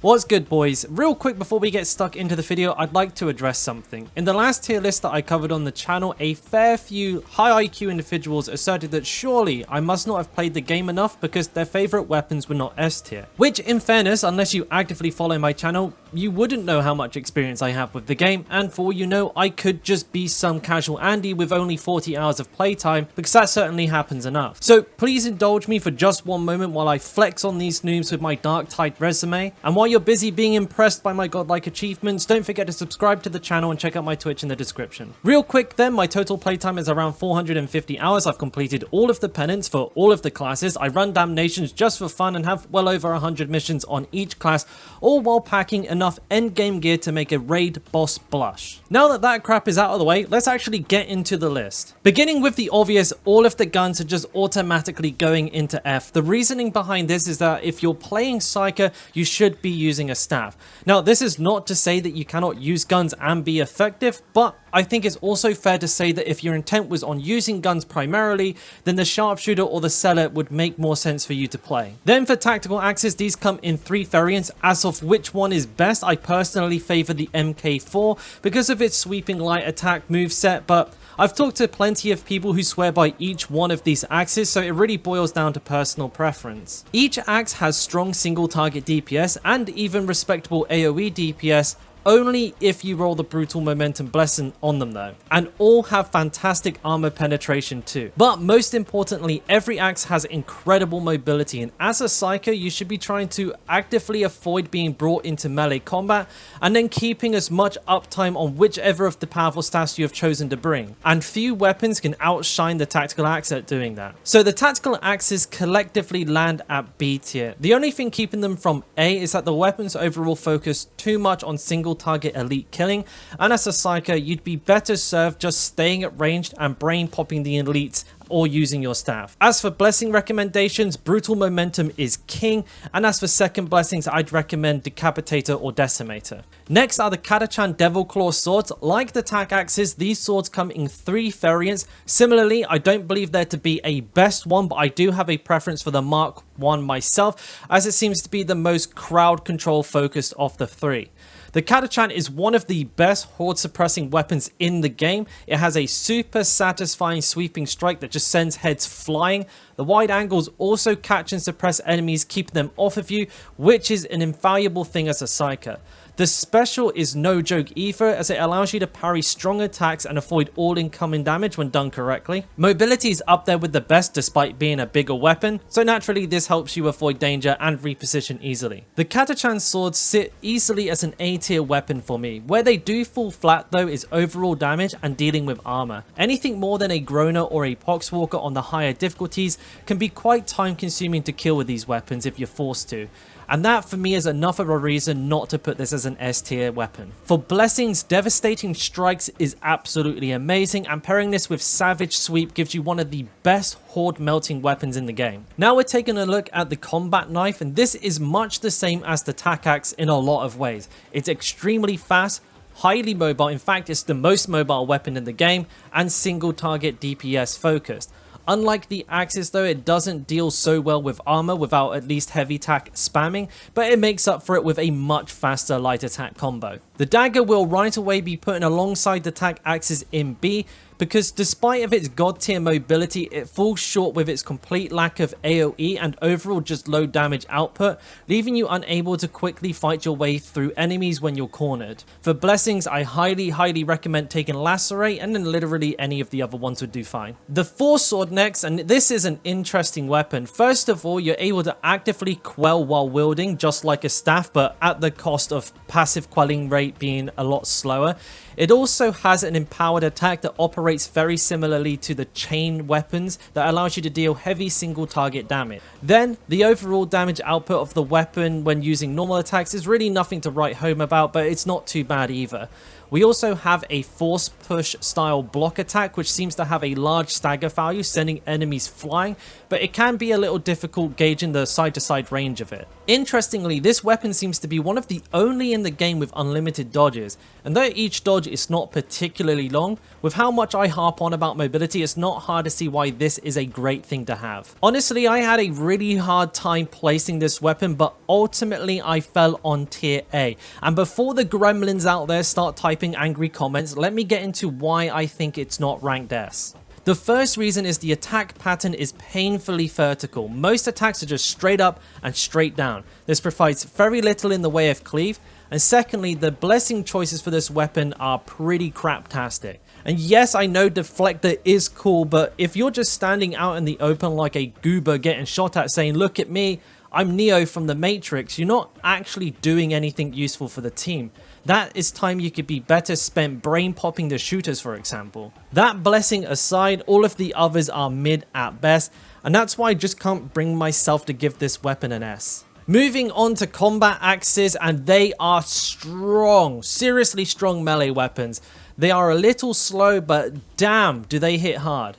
What's good, boys? Real quick before we get stuck into the video, I'd like to address something. In the last tier list that I covered on the channel, a fair few high IQ individuals asserted that surely I must not have played the game enough because their favorite weapons were not S tier. Which, in fairness, unless you actively follow my channel, you wouldn't know how much experience I have with the game, and for all you know, I could just be some casual Andy with only 40 hours of playtime, because that certainly happens enough. So please indulge me for just one moment while I flex on these noobs with my Darktide resume, and while you're busy being impressed by my godlike achievements, don't forget to subscribe to the channel and check out my Twitch in the description. Real quick then, my total playtime is around 450 hours. I've completed all of the penance for all of the classes. I run damnations just for fun and have well over 100 missions on each class, all while packing enough endgame gear to make a raid boss blush. Now that that crap is out of the way, let's actually get into the list. Beginning with the obvious, all of the guns are just automatically going into F. The reasoning behind this is that if you're playing Psyker, you should be using a staff. Now, this is not to say that you cannot use guns and be effective, but I think it's also fair to say that if your intent was on using guns primarily, then the sharpshooter or the seller would make more sense for you to play. Then for tactical axes, these come in 3 variants. As of which one is best, I personally favor the MK4 because of its sweeping light attack moveset, but I've talked to plenty of people who swear by each one of these axes, so it really boils down to personal preference. Each axe has strong single target DPS and even respectable AoE DPS, only if you roll the brutal momentum blessing on them though, and all have fantastic armor penetration too. But most importantly, every axe has incredible mobility, and as a Psyker you should be trying to actively avoid being brought into melee combat and then keeping as much uptime on whichever of the powerful staffs you have chosen to bring, and few weapons can outshine the tactical axe at doing that. So the tactical axes collectively land at B tier. The only thing keeping them from A is that the weapons overall focus too much on single target elite killing, and as a Psyker you'd be better served just staying at ranged and brain popping the elites or using your staff. As for blessing recommendations, brutal momentum is king, and as for second blessings, I'd recommend Decapitator or Decimator. Next are the Catachan Devilclaw Swords. Like the tac axes, these swords come in 3 variants. Similarly, I don't believe there to be a best one, but I do have a preference for the Mark 1 myself, as it seems to be the most crowd control focused of the 3. The Catachan is one of the best horde suppressing weapons in the game. It has a super satisfying sweeping strike that just sends heads flying. The wide angles also catch and suppress enemies, keeping them off of you, which is an invaluable thing as a Psyker. The special is no joke either, as it allows you to parry strong attacks and avoid all incoming damage when done correctly. Mobility is up there with the best despite being a bigger weapon, so naturally this helps you avoid danger and reposition easily. The Catachan Swords sit easily as an A tier weapon for me. Where they do fall flat though is overall damage and dealing with armor. Anything more than a Groaner or a Poxwalker on the higher difficulties can be quite time consuming to kill with these weapons if you're forced to. And that for me is enough of a reason not to put this as an S tier weapon. For blessings, Devastating Strikes is absolutely amazing, and pairing this with Savage Sweep gives you one of the best horde melting weapons in the game. Now we're taking a look at the combat knife, and this is much the same as the tac axe in a lot of ways. It's extremely fast, highly mobile, in fact it's the most mobile weapon in the game, and single target DPS focused. Unlike the axes though, it doesn't deal so well with armor without at least heavy tac spamming, but it makes up for it with a much faster light attack combo. The dagger will right away be put alongside the tac axes in B, because despite of its god tier mobility, it falls short with its complete lack of AoE and overall just low damage output, leaving you unable to quickly fight your way through enemies when you're cornered. For blessings, I highly recommend taking Lacerate, and then literally any of the other ones would do fine. The Force Sword next, and this is an interesting weapon. First of all, you're able to actively quell while wielding, just like a staff, but at the cost of passive quelling rate being a lot slower. It also has an empowered attack that operates very similarly to the chain weapons that allows you to deal heavy single target damage. Then, the overall damage output of the weapon when using normal attacks is really nothing to write home about, but it's not too bad either. We also have a force push style block attack, which seems to have a large stagger value, sending enemies flying, but it can be a little difficult gauging the side to side range of it. Interestingly, this weapon seems to be one of the only in the game with unlimited dodges, and though each dodge is not particularly long, with how much I harp on about mobility, it's not hard to see why this is a great thing to have. Honestly, I had a really hard time placing this weapon, but ultimately I fell on tier A. And before the gremlins out there start typing angry comments, let me get into why I think it's not ranked S. The first reason is the attack pattern is painfully vertical. Most attacks are just straight up and straight down. This provides very little in the way of cleave. And secondly, the blessing choices for this weapon are pretty craptastic. And yes, I know Deflector is cool, but if you're just standing out in the open like a goober getting shot at saying, "Look at me, I'm Neo from the Matrix," you're not actually doing anything useful for the team. That is time you could be better spent brain popping the shooters, for example. That blessing aside, all of the others are mid at best, and that's why I just can't bring myself to give this weapon an S. Moving on to combat axes, and they are strong, seriously strong melee weapons. They are a little slow, but damn, do they hit hard.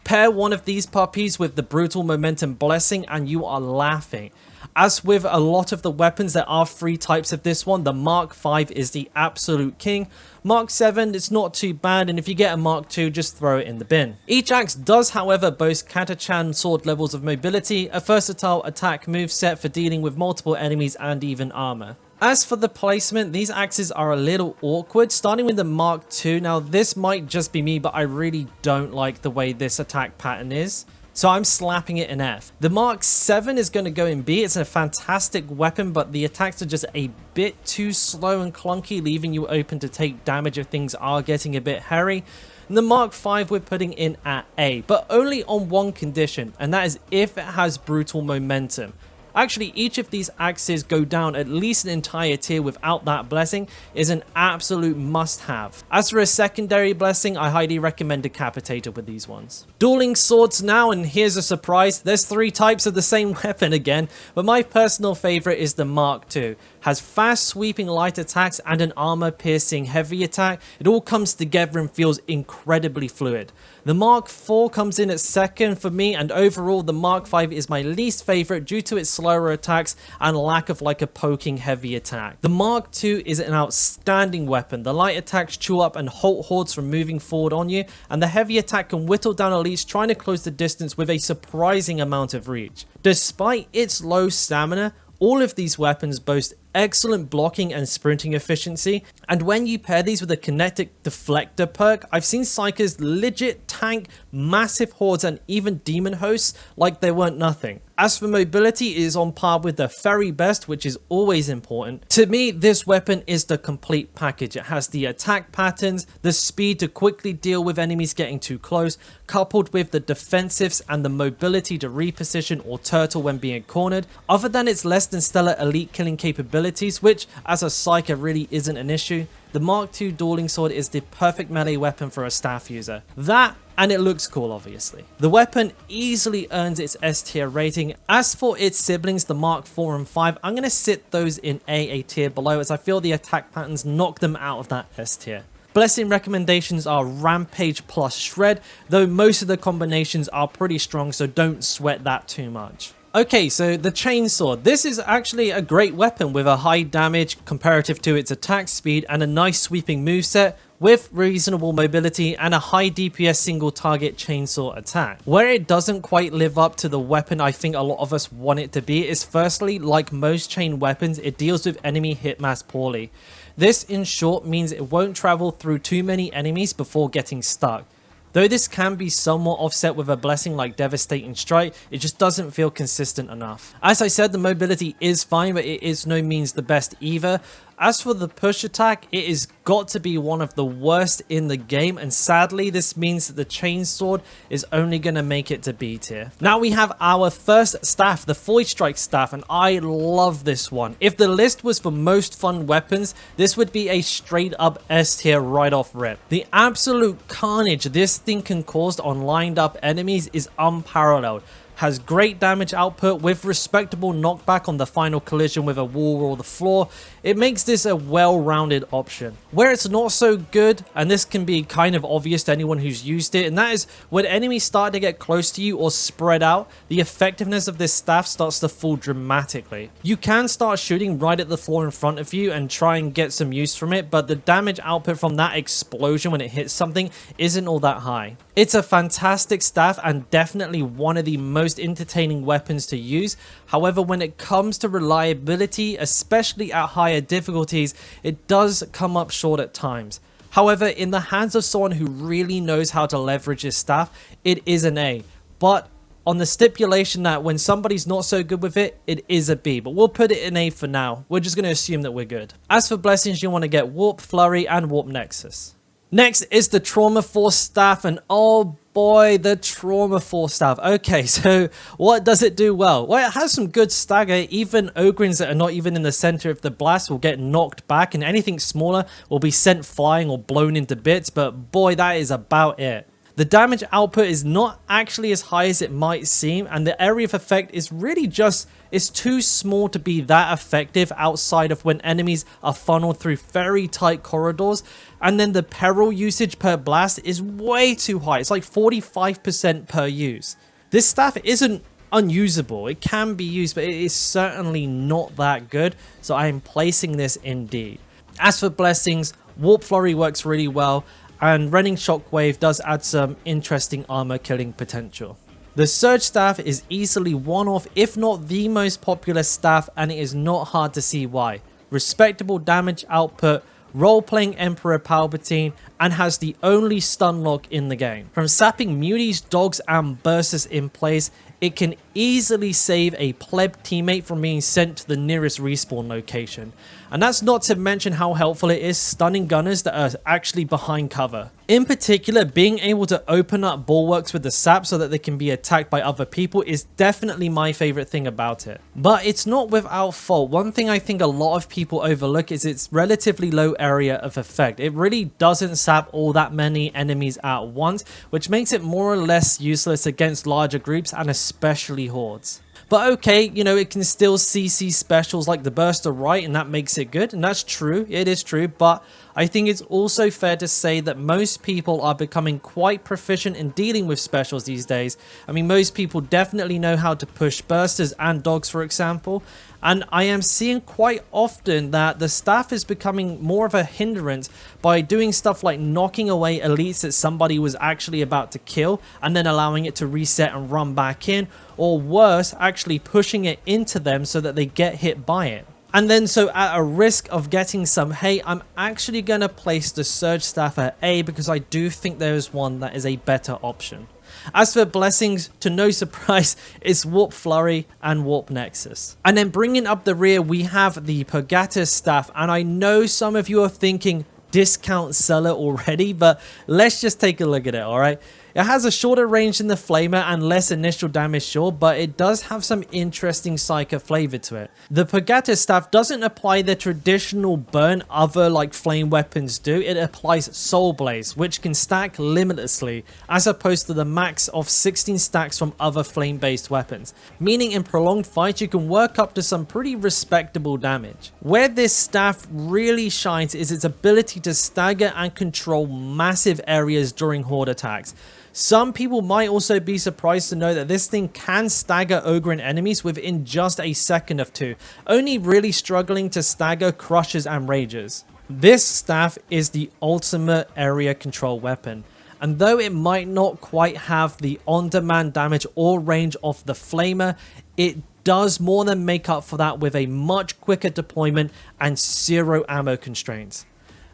Pair one of these puppies with the brutal momentum blessing and you are laughing. As with a lot of the weapons, there are 3 types of this one. The Mark 5 is the absolute king. Mark 7 it's not too bad, and if you get a Mark 2, just throw it in the bin. Each axe does however boast Catachan Sword levels of mobility, a versatile attack moveset for dealing with multiple enemies and even armor. As for the placement, these axes are a little awkward, starting with the Mark II. Now this might just be me, but I really don't like the way this attack pattern is, so I'm slapping it in F. The Mark 7 is going to go in B. It's a fantastic weapon, but the attacks are just a bit too slow and clunky, leaving you open to take damage if things are getting a bit hairy. And the Mark 5 we're putting in at A, but only on one condition, and that is if it has brutal momentum. Actually, each of these axes go down at least an entire tier without that blessing is an absolute must-have. As for a secondary blessing, I highly recommend Decapitator with these ones. Dueling Swords now, and here's a surprise, there's 3 types of the same weapon again, but my personal favorite is the Mark II. Has fast sweeping light attacks and an armor piercing heavy attack. It all comes together and feels incredibly fluid. The Mark IV comes in at second for me, and overall the Mark V is my least favorite due to its slower attacks and lack of like a poking heavy attack. The Mark II is an outstanding weapon. The light attacks chew up and halt hordes from moving forward on you, and the heavy attack can whittle down elites trying to close the distance with a surprising amount of reach. Despite its low stamina, all of these weapons boast excellent blocking and sprinting efficiency, and when you pair these with a kinetic deflector perk, I've seen Psykers legit tank massive hordes and even demon hosts like they weren't nothing. As for mobility, it is on par with the very best, which is always important. To me, this weapon is the complete package. It has the attack patterns, the speed to quickly deal with enemies getting too close, coupled with the defensives and the mobility to reposition or turtle when being cornered. Other than its less than stellar elite killing capabilities, which as a Psyker really isn't an issue, the Mark II Dueling Sword is the perfect melee weapon for a staff user. That, and it looks cool obviously. The weapon easily earns its S tier rating. As for its siblings, the Mark IV and 5, I'm going to sit those in a tier below, as I feel the attack patterns knock them out of that S tier. Blessing recommendations are Rampage plus Shred, though most of the combinations are pretty strong, so don't sweat that too much. Okay, so the Chainsaw. This is actually a great weapon with a high damage comparative to its attack speed and a nice sweeping moveset with reasonable mobility and a high DPS single target chainsaw attack. Where it doesn't quite live up to the weapon I think a lot of us want it to be is firstly, like most chain weapons, it deals with enemy hit mass poorly. This in short means it won't travel through too many enemies before getting stuck. Though this can be somewhat offset with a blessing like Devastating Strike, it just doesn't feel consistent enough. As I said, the mobility is fine, but it is no means the best either. As for the push attack, it has got to be one of the worst in the game, and sadly this means that the Chainsword is only going to make it to B tier. Now we have our first staff, the Voidstrike Staff, and I love this one. If the list was for most fun weapons, this would be a straight up S tier right off rip. The absolute carnage this thing can cause on lined up enemies is unparalleled. has great damage output with respectable knockback on the final collision with a wall or the floor. It makes this a well-rounded option. Where it's not so good, and this can be kind of obvious to anyone who's used it, and that is when enemies start to get close to you or spread out, the effectiveness of this staff starts to fall dramatically. You can start shooting right at the floor in front of you and try and get some use from it, but the damage output from that explosion when it hits something isn't all that high. It's a fantastic staff and definitely one of the most entertaining weapons to use. However, when it comes to reliability, especially at higher difficulties, it does come up short at times. However, in the hands of someone who really knows how to leverage his staff, it is an A. But on the stipulation that when somebody's not so good with it, it is a B. But we'll put it in A for now. We're just going to assume that we're good. As for blessings, you want to get Warp Flurry and Warp Nexus. Next is the Trauma Force Staff, and oh boy, the Trauma Force Staff. Okay, so what does it do well? Well, it has some good stagger. Even Ogryns that are not even in the center of the blast will get knocked back, and anything smaller will be sent flying or blown into bits, but boy, that is about it. The damage output is not actually as high as it might seem, and the area of effect is really just, it's too small to be that effective outside of when enemies are funneled through very tight corridors, and then the peril usage per blast is way too high. It's like 45% per use. This staff isn't unusable. It can be used, but it is certainly not that good, so I am placing this in D. As for blessings, Warp Flurry works really well, and Rending Shockwave does add some interesting armor killing potential. The Surge Staff is easily one of, if not the most popular staff, and it is not hard to see why. Respectable damage output, role-playing Emperor Palpatine, and has the only stun lock in the game. From sapping muties, dogs, and bursters in place, it can easily save a pleb teammate from being sent to the nearest respawn location. And that's not to mention how helpful it is stunning gunners that are actually behind cover. In particular, being able to open up bulwarks with the sap so that they can be attacked by other people is definitely my favorite thing about it. But it's not without fault. One thing I think a lot of people overlook is its relatively low area of effect. It really doesn't sap all that many enemies at once, which makes it more or less useless against larger groups and especially hordes. But okay, you know, it can still CC specials like the Burster right, and that makes it good, and that's true, it is true, but I think it's also fair to say that most people are becoming quite proficient in dealing with specials these days. I mean, most people definitely know how to push bursters and dogs, for example, and I am seeing quite often that the staff is becoming more of a hindrance by doing stuff like knocking away elites that somebody was actually about to kill and then allowing it to reset and run back in, or worse, actually pushing it into them so that they get hit by it. And then so at a risk of getting some hate, I'm actually going to place the Surge Staff at A because I do think there is one that is a better option. As for blessings, to no surprise, it's Warp Flurry and Warp Nexus. And then bringing up the rear, we have the Purgatus Staff, and I know some of you are thinking discount seller already, but let's just take a look at it, alright? It has a shorter range than the Flamer and less initial damage, sure, but it does have some interesting Psyker flavor to it. The Purgatus Staff doesn't apply the traditional burn other like flame weapons do. It applies Soul Blaze, which can stack limitlessly, as opposed to the max of 16 stacks from other flame-based weapons, meaning in prolonged fights you can work up to some pretty respectable damage. Where this staff really shines is its ability to stagger and control massive areas during horde attacks. Some people might also be surprised to know that this thing can stagger Ogryn enemies within just a second or two, only really struggling to stagger Crushers and Ragers. This staff is the ultimate area control weapon, and though it might not quite have the on-demand damage or range of the Flamer, it does more than make up for that with a much quicker deployment and zero ammo constraints.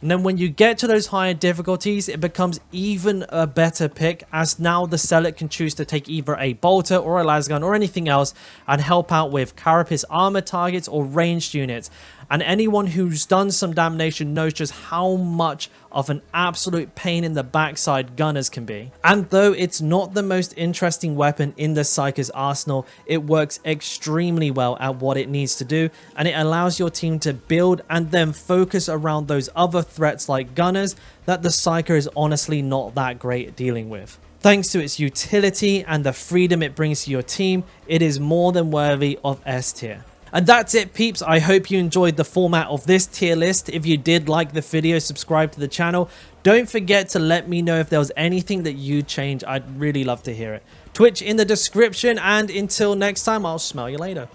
And then when you get to those higher difficulties, it becomes even a better pick, as now the Zealot can choose to take either a bolter or a lasgun or anything else and help out with carapace armor targets or ranged units. And anyone who's done some damnation knows just how much of an absolute pain in the backside gunners can be. And though it's not the most interesting weapon in the Psyker's arsenal, it works extremely well at what it needs to do, and it allows your team to build and then focus around those other threats like gunners that the Psyker is honestly not that great at dealing with. Thanks to its utility and the freedom it brings to your team, it is more than worthy of S tier. And that's it, peeps. I hope you enjoyed the format of this tier list. If you did like the video, subscribe to the channel. Don't forget to let me know if there was anything that you'd change. I'd really love to hear it. Twitch in the description, and until next time, I'll smell you later.